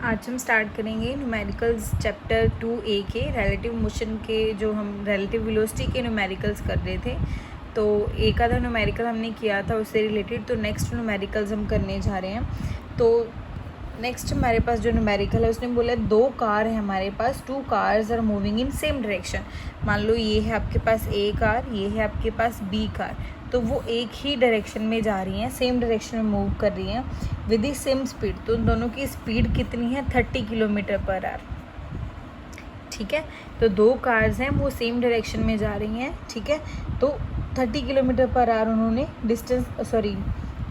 आज हम स्टार्ट करेंगे न्यूमेरिकल्स चैप्टर 2A के रिलेटिव मोशन के, जो हम रिलेटिव वेलोसिटी के न्यूमेरिकल्स कर रहे थे। तो एक आधा न्यूमेरिकल हमने किया था उससे रिलेटेड, तो नेक्स्ट न्यूमेरिकल्स हम करने जा रहे हैं। तो नेक्स्ट हमारे पास जो न्यूमेरिकल है उसने बोला 2 कार है हमारे पास, 2 cars are moving in same direction. मान लो ये है आपके पास A कार, ये है आपके पास B कार, तो वो एक ही डायरेक्शन में जा रही हैं, सेम डायरेक्शन में मूव कर रही हैं विद द सेम स्पीड। तो उन दोनों की स्पीड कितनी है? 30 किलोमीटर पर आवर। ठीक है, तो 2 कार्स हैं वो सेम डायरेक्शन में जा रही हैं। ठीक है, तो 30 किलोमीटर पर आवर उन्होंने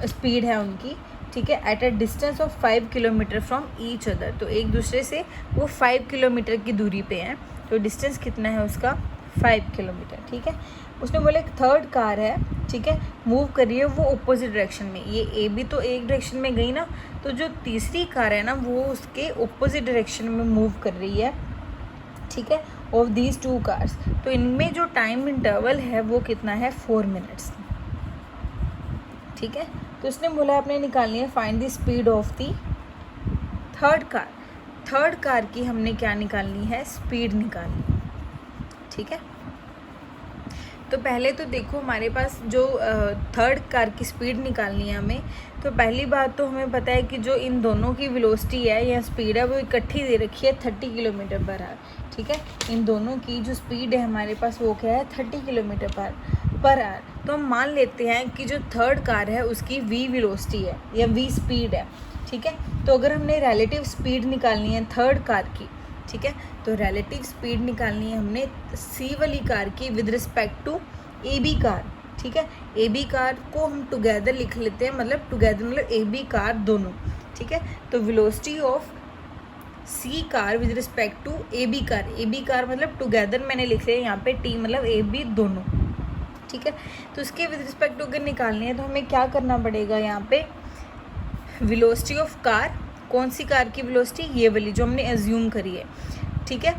स्पीड है उनकी। ठीक है, at a distance of 5 kilometre from each other. तो एक दूसरे से वो 5 किलोमीटर की दूरी पे हैं। तो डिस्टेंस कितना है उसका? 5 किलोमीटर। ठीक है, उसने बोला एक थर्ड कार है, ठीक है, मूव कर रही है वो अपोजिट डायरेक्शन में। ये ए भी तो एक डायरेक्शन में गई ना, तो जो तीसरी कार है ना वो उसके अपोजिट डायरेक्शन में मूव कर रही है। ठीक है, ऑफ दीज 2 कार्स। तो इनमें जो टाइम इंटरवल है वो कितना है? 4 मिनट्स। ठीक है, तो उसने बोला आपने निकालनी है find the speed of the third car. Third car की हमने क्या निकालनी है? स्पीड निकालनी है। ठीक है, तो पहले तो देखो हमारे पास जो थर्ड कार की स्पीड निकालनी है हमें, तो पहली बात तो हमें पता है कि जो इन दोनों की वेलोसिटी है या स्पीड है वो इकट्ठी दे रखी है 30 किलोमीटर पर आवर। ठीक है, इन दोनों की जो स्पीड है हमारे पास वो क्या है? 30 किलोमीटर पर आवर। तो हम मान लेते हैं कि जो थर्ड कार है उसकी v वेलोसिटी है या v स्पीड है। ठीक है, तो अगर हमने रिलेटिव स्पीड निकालनी है थर्ड कार की, ठीक है, तो रिलेटिव स्पीड निकालनी है हमने सी वाली कार की with respect to A B car. ठीक है, ए बी कार को हम टुगेदर लिख लेते हैं, मतलब टुगेदर मतलब ए बी कार दोनों। ठीक है, तो velocity of C car with respect to A B car मतलब टुगेदर मैंने लिख लिया यहाँ पे, टी मतलब ए बी दोनों। ठीक है, तो उसके विद रिस्पेक्ट टू अगर निकालनी है तो हमें क्या करना पड़ेगा? यहाँ पे वेलोसिटी ऑफ कार, कौन सी कार की वेलोसिटी? ये वाली जो हमने एज्यूम करी है। ठीक है,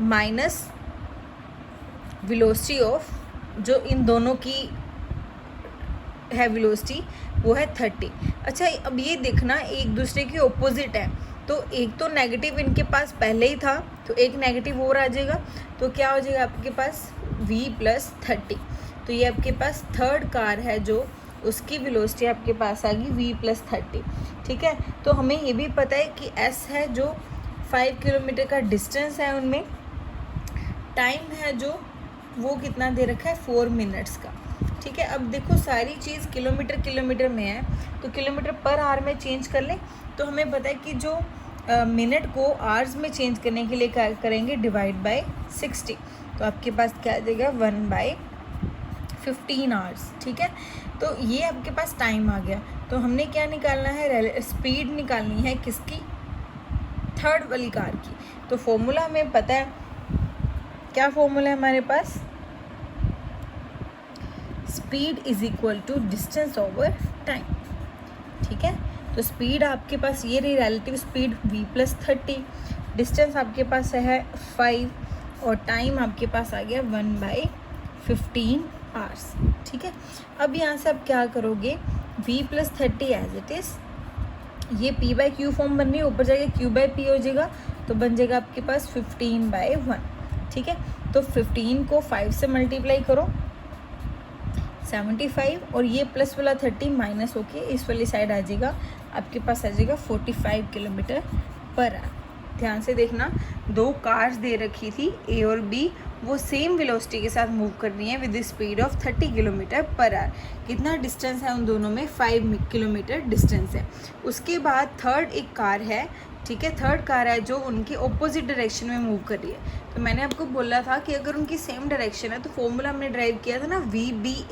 माइनस वेलोसिटी ऑफ जो इन दोनों की है वेलोसिटी वो है 30। अच्छा, अब ये देखना एक दूसरे की ऑपोजिट है, तो एक तो नेगेटिव इनके पास पहले ही था तो एक नेगेटिव और आ जाएगा, तो क्या हो जाएगा आपके पास? v + 30। तो ये आपके पास थर्ड कार है जो उसकी वेलोसिटी आपके पास आ गई v + 30। ठीक है, तो हमें ये भी पता है कि s है जो 5 किलोमीटर का डिस्टेंस है, उनमें टाइम है जो वो कितना दे रखा है? 4 मिनट्स का। ठीक है, अब देखो सारी चीज़ किलोमीटर में है, तो किलोमीटर पर आवर में चेंज कर लें। तो हमें पता है कि जो मिनट को आवर्स में चेंज करने के लिए क्या करेंगे? Divide by 60। तो आपके पास क्या आ जाएगा? 1/15 आवर्स। ठीक है, तो ये आपके पास टाइम आ गया। तो हमने क्या निकालना है? स्पीड निकालनी है किसकी? थर्ड वाली कार की। तो फॉर्मूला हमें पता है, क्या फॉर्मूला है हमारे पास? Speed is equal to distance over time. ठीक है, तो स्पीड आपके पास ये रही रिलेटिव स्पीड v + 30, डिस्टेंस आपके पास है 5 और टाइम आपके पास आ गया 1/15 आवर्स। ठीक है, अब यहाँ से आप क्या करोगे? v + 30 एज इट इज़, ये p/q फॉर्म बन रही है, ऊपर जाके q/p हो जाएगा, तो बन जाएगा आपके पास 15/1। ठीक है, तो 15 को 5 से मल्टीप्लाई करो 75, और ये प्लस वाला 30 माइनस होके इस वाली साइड आ जाएगा, आपके पास आ जाएगा 45 किलोमीटर पर आवर। ध्यान से देखना, 2 कार्स दे रखी थी ए और बी, वो सेम वेलोसिटी के साथ मूव कर रही हैं with speed of 30 kilometre per our. कितना डिस्टेंस है उन दोनों में? 5 किलोमीटर डिस्टेंस है। उसके बाद थर्ड एक कार है, ठीक है, थर्ड कार है जो उनकी ऑपोजिट डायरेक्शन में मूव कर रही है। तो मैंने आपको बोला था कि अगर उनकी सेम डायरेक्शन है तो फॉर्मूला हमने ड्राइव किया था ना, VB -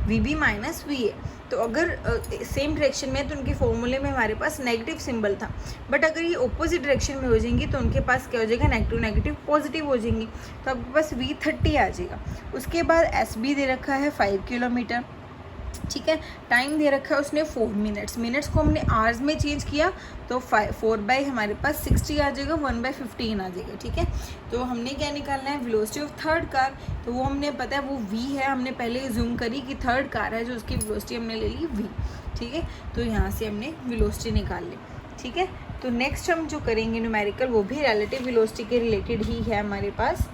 VA। तो अगर सेम डायरेक्शन में है तो उनके फॉर्मूले में हमारे पास नेगेटिव सिंबल था, बट अगर ये ऑपोजिट डायरेक्शन में हो जाएंगी तो उनके पास क्या हो जाएगा? नेगेटिव पॉजिटिव हो जाएंगी, तो आपके पास V30 आ जाएगा। उसके बाद SB दे रखा है 5 किलोमीटर। ठीक है, टाइम दे रखा है उसने 4 मिनट्स को हमने आवर्स में चेंज किया तो 4 हमारे पास 60 आ जाएगा, 1/15 आ जाएगा। ठीक है, तो हमने क्या निकालना है? Velocity of third car. तो वो हमने पता है वो v है, हमने पहले जूम करी कि थर्ड कार है जो उसकी वेलोसिटी हमने ले ली v। ठीक है, तो यहाँ से हमने वेलोसिटी निकाल ली। ठीक है, तो नेक्स्ट हम जो करेंगे न्यूमेरिकल वो भी रिलेटिव वेलोसिटी के रिलेटेड ही है हमारे पास।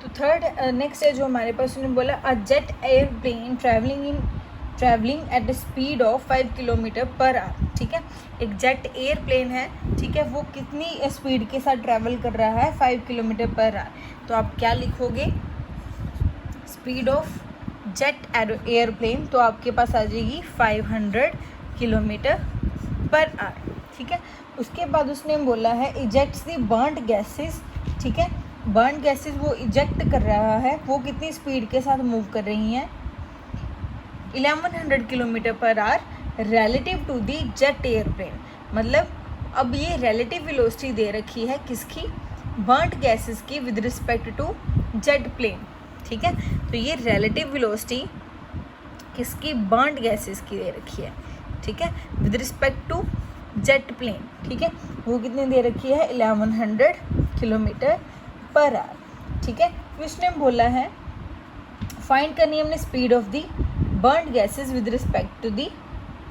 तो थर्ड नेक्स्ट है जो हमारे पास, उन्होंने बोला a jet airplane travelling at the speed of 5 kilometre per our. ठीक है, एक जेट एयरप्लेन है, ठीक है, वो कितनी स्पीड के साथ ट्रैवल कर रहा है, 5 किलोमीटर पर आवर। तो आप क्या लिखोगे, स्पीड ऑफ जेट एयरप्लेन, तो आपके पास आ जाएगी 500 किलोमीटर पर आवर। ठीक है, उसके बाद उसने बोला है इजेक्ट्स दी बर्न्ड गैसेस। ठीक है, बर्न्ड गैसेस वो इजेक्ट कर रहा है, वो कितनी स्पीड के साथ मूव कर रही हैं, 1100 kilometer per hour relative to the jet airplane. मतलब अब ये रिलेटिव वेलोसिटी दे रखी है किसकी, बर्न्ड गैसेस की with respect to jet plane. ठीक है, तो ये रिलेटिव वेलोसिटी किसकी, बर्न्ड गैसेस की दे रखी है। ठीक है, with respect to jet plane. ठीक है, वो कितनी दे रखी है, 1100 किलोमीटर पर आवर। ठीक है, उसने बोला है फाइंड करनी है हमने speed of the burned gases with respect to the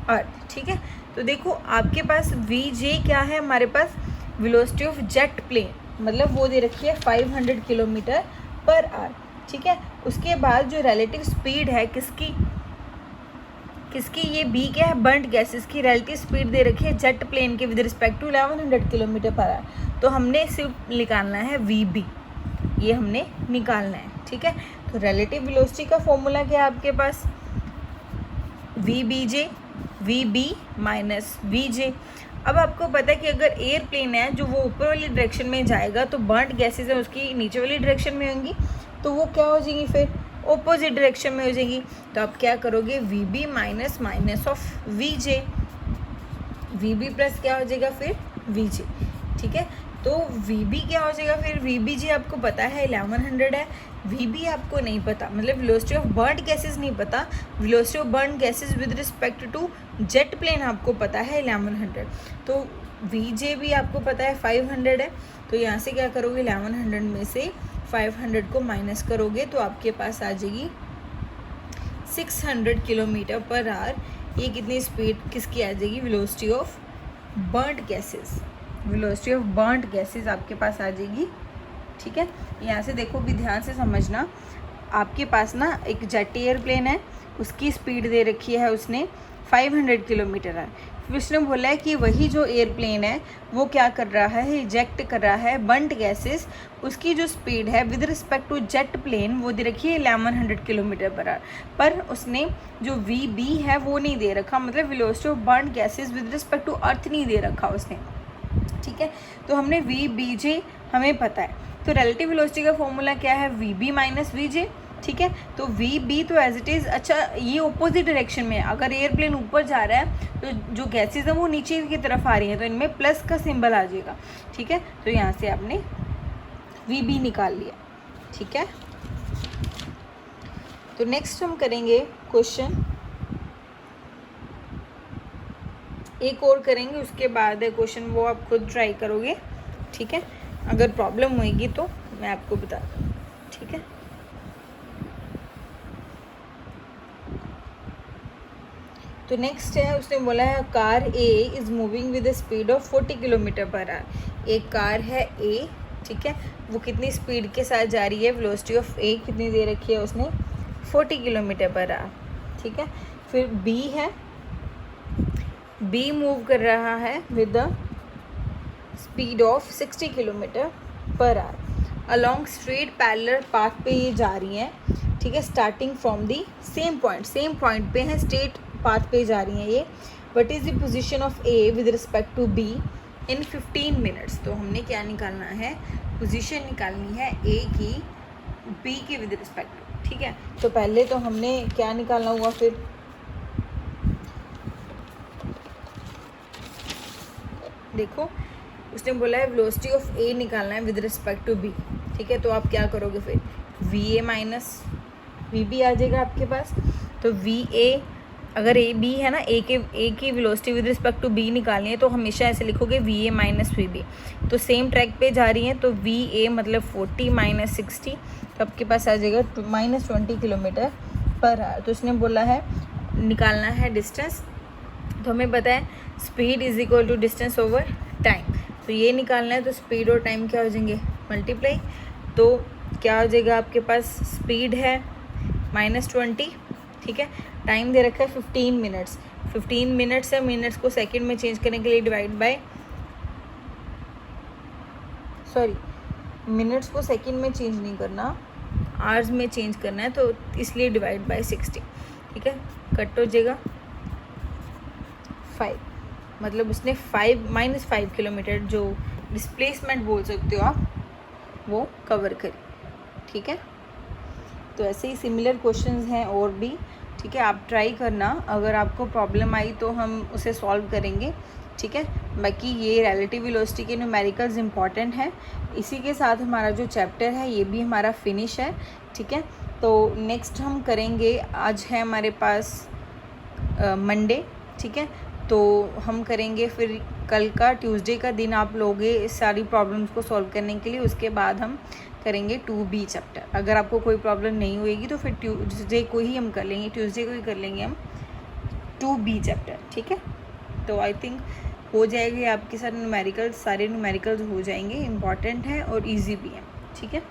earth. ठीक है, तो देखो आपके पास वी जे क्या है, हमारे पास वेलोसिटी ऑफ जेट प्लेन, मतलब वो दे रखी है 500 किलोमीटर पर आवर। ठीक है, उसके बाद जो रिलेटिव स्पीड है किसकी, ये बी क्या है, बर्न्ड गैसेस की रिलेटिव स्पीड दे रखी है जेट प्लेन के with respect to 1100 kilometer per hour. तो हमने सिर्फ निकालना है वी बी, ये हमने निकालना है। ठीक है, तो रिलेटिव वेलोसिटी का फॉर्मूला क्या है आपके पास, V B J, V B minus V J. अब आपको पता है कि अगर एयरप्लेन है जो वो ऊपर वाली डायरेक्शन में जाएगा तो बर्न्ड गैसेस है उसकी नीचे वाली डायरेक्शन में होंगी, तो वो क्या हो जाएंगी, फिर ऑपोजिट डायरेक्शन में हो जाएगी। तो आप क्या करोगे, V B minus minus of V J, V B plus क्या हो जाएगा फिर वी जे। ठीक है, तो वी बी क्या हो जाएगा फिर, वी बी जी आपको पता है 1100 है, वी बी आपको नहीं पता, मतलब वेलोसिटी ऑफ बर्न्ड गैसेस नहीं पता, velocity of burned gases with respect to jet plane आपको पता है 1100, तो वी जे भी आपको पता है 500 है। तो यहाँ से क्या करोगे, 1100 में से 500 को माइनस करोगे तो आपके पास आ जाएगी 600 किलोमीटर पर आवर। ये कितनी स्पीड किसकी आ जाएगी, velocity of burned gases, velocity of burned gases आपके पास आ जाएगी। ठीक है, यहाँ से देखो भी ध्यान से समझना, आपके पास ना एक जेट एयरप्लेन है, उसकी स्पीड दे रखी है उसने 500 किलोमीटर है। फिर उसने बोला है कि वही जो एयरप्लेन है वो क्या कर रहा है, इजेक्ट कर रहा है बर्न्ड गैसेस, उसकी जो स्पीड है with respect to jet plane वो दे रखी है 1100 किलोमीटर पर आवर, पर उसने जो वी बी है वो नहीं दे रखा, मतलब velocity of burned gases with respect to earth नहीं दे रखा उसने। ठीक है, तो हमने वी बी जे हमें पता है, तो रिलेटिव वेलोसिटी का फॉर्मूला क्या है, वी बी माइनस वी जे। ठीक है, तो वी बी तो एज इट इज़, अच्छा ये ऑपोजिट डायरेक्शन में है, अगर एयरप्लेन ऊपर जा रहा है तो जो गैसेज हैं वो नीचे की तरफ आ रही हैं, तो इनमें प्लस का सिंबल आ जाएगा। ठीक है, तो यहाँ से आपने वी बी निकाल लिया। ठीक है, तो नेक्स्ट हम करेंगे क्वेश्चन, एक और करेंगे उसके बाद है क्वेश्चन, वो आप खुद ट्राई करोगे। ठीक है, अगर प्रॉब्लम होएगी तो मैं आपको बता दूँ। ठीक है, तो नेक्स्ट है, उसने बोला है car A is moving with the speed of 40 kilometre per our. एक कार है ए, ठीक है, वो कितनी स्पीड के साथ जा रही है, वेलोसिटी ऑफ ए कितनी दे रखी है उसने, 40 किलोमीटर पर आवर। ठीक है, फिर बी है, बी मूव कर रहा है with the speed of 60 kilometer per hour along straight parallel path पे ये जा रही हैं। ठीक है, starting from the same point पे है, स्ट्रेट पाथ पे जा रही हैं ये। What is the position of A with respect to B in 15 minutes. तो हमने क्या निकालना है, पोजीशन निकालनी है ए की बी के विद रिस्पेक्ट टू। ठीक है, तो पहले तो हमने क्या निकालना हुआ, फिर देखो उसने बोला है वेलोसिटी ऑफ ए निकालना है विद रिस्पेक्ट टू बी। ठीक है, तो आप क्या करोगे, फिर V A minus V B आ जाएगा आपके पास, तो वी ए अगर ए बी है ना, ए की velocity with respect to B निकालनी है तो हमेशा ऐसे लिखोगे V A minus V B. तो सेम ट्रैक पे जा रही हैं तो वी ए मतलब 40 माइनस 60, तो आपके पास आ जाएगा -20 किलोमीटर पर आवर। तो उसने बोला है निकालना है डिस्टेंस, तो हमें पता है speed is equal to distance over time. तो ये निकालना है तो स्पीड और टाइम क्या हो जाएंगे, मल्टीप्लाई। तो क्या हो जाएगा आपके पास, स्पीड है -20, ठीक है, टाइम दे रखा है 15 मिनट्स। 15 मिनट्स है, मिनट्स को सेकंड में चेंज करने के लिए डिवाइड बाय, सॉरी मिनट्स को सेकंड में चेंज नहीं करना, आवर्स में चेंज करना है, तो इसलिए डिवाइड बाय 60, ठीक है, कट हो जाएगा 5। मतलब उसने -5 किलोमीटर जो डिस्प्लेसमेंट बोल सकते हो आप, वो कवर करी, ठीक है। तो ऐसे ही सिमिलर क्वेश्चंस हैं और भी, ठीक है, आप ट्राई करना। अगर आपको प्रॉब्लम आई तो हम उसे सॉल्व करेंगे, ठीक है। बाकी ये रिलेटिव वेलोसिटी के न्यूमेरिकल्स इंपॉर्टेंट है। इसी के साथ हमारा जो चैप्टर है ये भी हमारा फिनिश है, ठीक है। तो नेक्स्ट हम करेंगे, आज है हमारे पास मंडे, ठीक है, तो हम करेंगे फिर कल का ट्यूसडे का दिन आप लोगे इस सारी प्रॉब्लम्स को सॉल्व करने के लिए। उसके बाद हम करेंगे 2B चैप्टर। अगर आपको कोई प्रॉब्लम नहीं होएगी तो फिर ट्यूसडे को ही हम कर लेंगे, ट्यूसडे को ही कर लेंगे हम 2B चैप्टर, ठीक है। तो आई थिंक हो जाएगी आपके साथ न्यूमेरिकल्स, सारे न्यूमेरिकल्स हो जाएंगे, इम्पॉर्टेंट है और ईजी भी है, ठीक है।